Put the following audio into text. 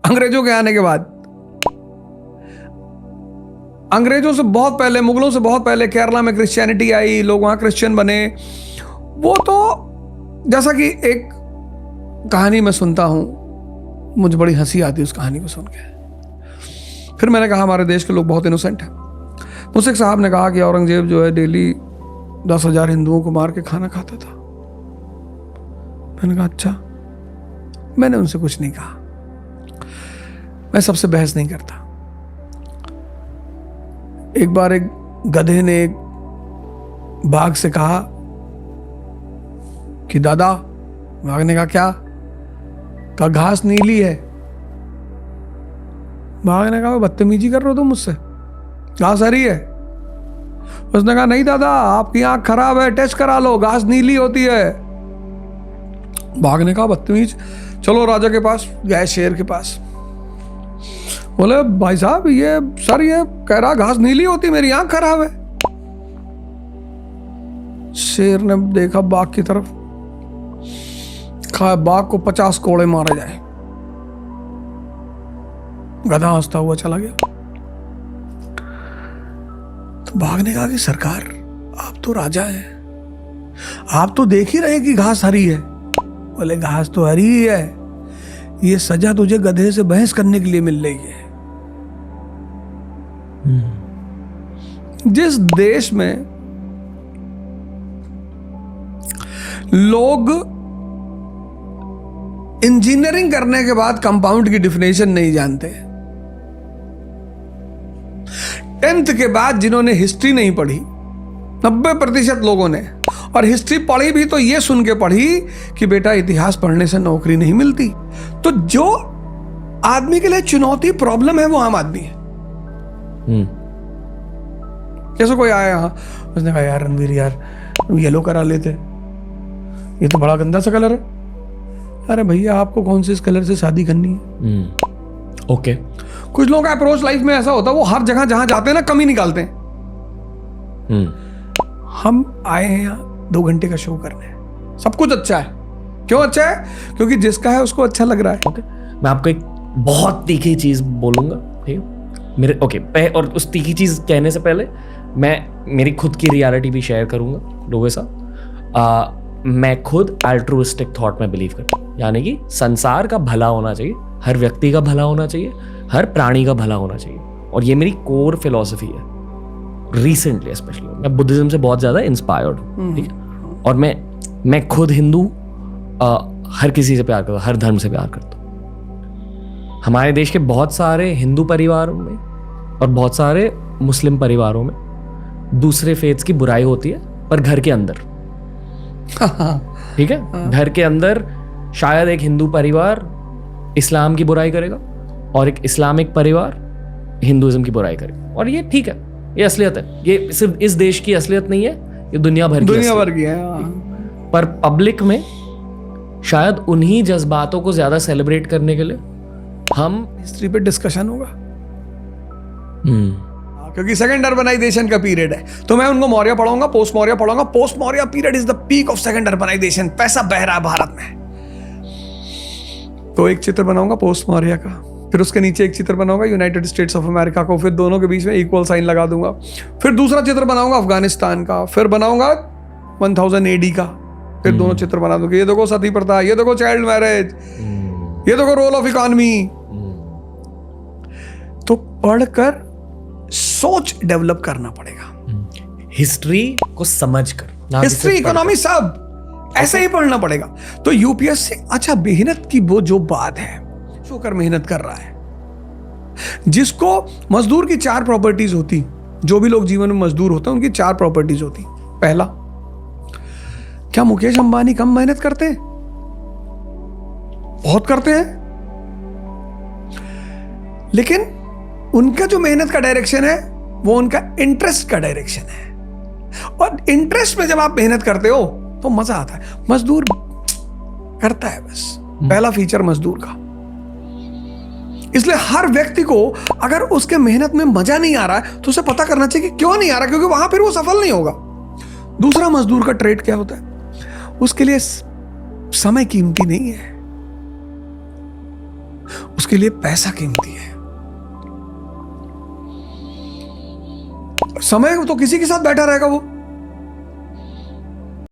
अंग्रेजों के आने के बाद। अंग्रेजों से बहुत पहले, मुगलों से बहुत पहले केरला में क्रिश्चियनिटी आई, लोग वहां क्रिश्चियन बने। वो तो जैसा कि एक कहानी मैं सुनता हूं, मुझे बड़ी हंसी आती है उस कहानी को सुन के। फिर मैंने कहा हमारे देश के लोग बहुत इनोसेंट हैं। मुझसे एक साहब ने कहा कि औरंगजेब जो है डेली 10,000 हिंदुओं को मार के खाना खाता था। मैंने कहा अच्छा। मैंने उनसे कुछ नहीं कहा, मैं सबसे बहस नहीं करता। एक बार एक गधे ने एक बाघ से कहा कि दादा, बाघ ने कहा क्या? कहा घास नीली है। बाघ ने कहा बदतमीजी कर रहे हो तुम मुझसे, घास हरी है। उसने कहा नहीं दादा, आपकी आंख खराब है, टेस्ट करा लो, घास नीली होती है। बाघ ने कहा बदतमीज, चलो राजा के पास गए, शेर के पास। बोले भाई साहब ये सर ये कह रहा घास नीली होती, मेरी आंख खराब है। शेर ने देखा बाघ की तरफ, कहा बाघ को 50 कोड़े मारे जाए। गधा हंसता हुआ चला गया। तो बाघ ने कहा कि सरकार आप तो राजा हैं, आप तो देख ही रहे कि घास हरी है। बोले घास तो हरी ही है, ये सजा तुझे गधे से बहस करने के लिए मिल रही है। जिस देश में लोग इंजीनियरिंग करने के बाद कंपाउंड की डिफिनेशन नहीं जानते, 10th के बाद जिन्होंने हिस्ट्री नहीं पढ़ी 90% लोगों ने, और हिस्ट्री पढ़ी भी तो ये सुन के पढ़ी कि बेटा इतिहास पढ़ने से नौकरी नहीं मिलती। तो जो आदमी के लिए चुनौती प्रॉब्लम है वो आम आदमी है। जैसे कोई आया यहाँ, उसने कहा यार रणवीर यार येलो करा लेते, ये तो बड़ा गंदा सा कलर है। अरे भैया आपको कौन से इस कलर से शादी करनी है? ओके। कुछ लोगों का अप्रोच लाइफ में ऐसा होता है, वो हर जगह जहां जाते हैं ना कमी निकालते हैं। हम आए हैं यहाँ 2 घंटे का शो करने, सब कुछ अच्छा है। क्यों अच्छा है? क्योंकि जिसका है उसको अच्छा लग रहा है। ओके, मैं आपको एक बहुत तीखी चीज बोलूंगा, ठीक है मेरे? ओके, और उस तीखी चीज कहने से पहले मैं मेरी खुद की रियलिटी भी शेयर करूंगा लोगों के साथ। मैं खुद अल्ट्रुइस्टिक थॉट में बिलीव करता हूँ, यानी कि संसार का भला होना चाहिए, हर व्यक्ति का भला होना चाहिए, हर प्राणी का भला होना चाहिए। और ये मेरी कोर फिलॉसफी है। रिसेंटली स्पेशली मैं बुद्धिज्म से बहुत ज्यादा इंस्पायर्ड हूँ, ठीक है? और मैं खुद हिंदू, हर किसी से प्यार करता हूँ, हर धर्म से प्यार करता हूँ। हमारे देश के बहुत सारे हिंदू परिवारों में और बहुत सारे मुस्लिम परिवारों में दूसरे फेथ्स की बुराई होती है, पर घर के अंदर, ठीक है, घर के अंदर शायद एक हिंदू परिवार इस्लाम की बुराई करेगा और एक इस्लामिक परिवार हिंदुइज्म की बुराई करेगा। और ये ठीक है, ये असलियत है। ये सिर्फ इस देश की असलियत नहीं है, ये दुनिया भर की है। पर पब्लिक में शायद उन्हीं जज्बातों को ज्यादा सेलिब्रेट करने के लिए हम हिस्ट्री पे डिस्कशन होगा। क्योंकि सेकंड अर्बनाइजेशन का पीरियड है, तो मैं उनको मौर्य पढ़ाऊंगा, पोस्ट मौर्य पढ़ाऊंगा। Post Maurya period is the peak of second urbanisation. पैसा बह रहा है भारत में, तो एक चित्र बनाऊंगा पोस्ट मौर्य का, फिर उसके नीचे एक चित्र बनाऊंगा यूनाइटेड स्टेट्स ऑफ अमेरिका को, फिर दोनों के बीच में इक्वल साइन लगा दूंगा। फिर दूसरा चित्र बनाऊंगा अफगानिस्तान का, फिर बनाऊंगा 1000 AD का, फिर दोनों चित्र बना दूंगा। ये देखो सती प्रथा, ये देखो चाइल्ड मैरिज, ये देखो रोल ऑफ इकोनॉमी। तो पढ़कर सोच डेवलप करना पड़ेगा, हिस्ट्री को समझकर, हिस्ट्री इकोनॉमी सब ऐसे ही पढ़ना पड़ेगा। तो यूपीएससी अच्छा मेहनत की वो जो बात है, शोकर मेहनत कर रहा है, जिसको मजदूर की 4 प्रॉपर्टीज होती, जो भी लोग जीवन में मजदूर होते हैं उनकी 4 प्रॉपर्टीज होती। पहला, क्या मुकेश अंबानी कम मेहनत करते हैं? बहुत करते हैं, लेकिन उनका जो मेहनत का डायरेक्शन है वो उनका इंटरेस्ट का डायरेक्शन है। और इंटरेस्ट में जब आप मेहनत करते हो तो मजा आता है। मजदूर करता है बस, पहला फीचर मजदूर का। इसलिए हर व्यक्ति को अगर उसके मेहनत में मजा नहीं आ रहा है तो उसे पता करना चाहिए कि क्यों नहीं आ रहा, क्योंकि वहां फिर वो सफल नहीं होगा। दूसरा, मजदूर का ट्रेड क्या होता है? उसके लिए समय कीमती नहीं है, उसके उसके लिए पैसा कीमती है। समय तो किसी के साथ बैठा रहेगा वो,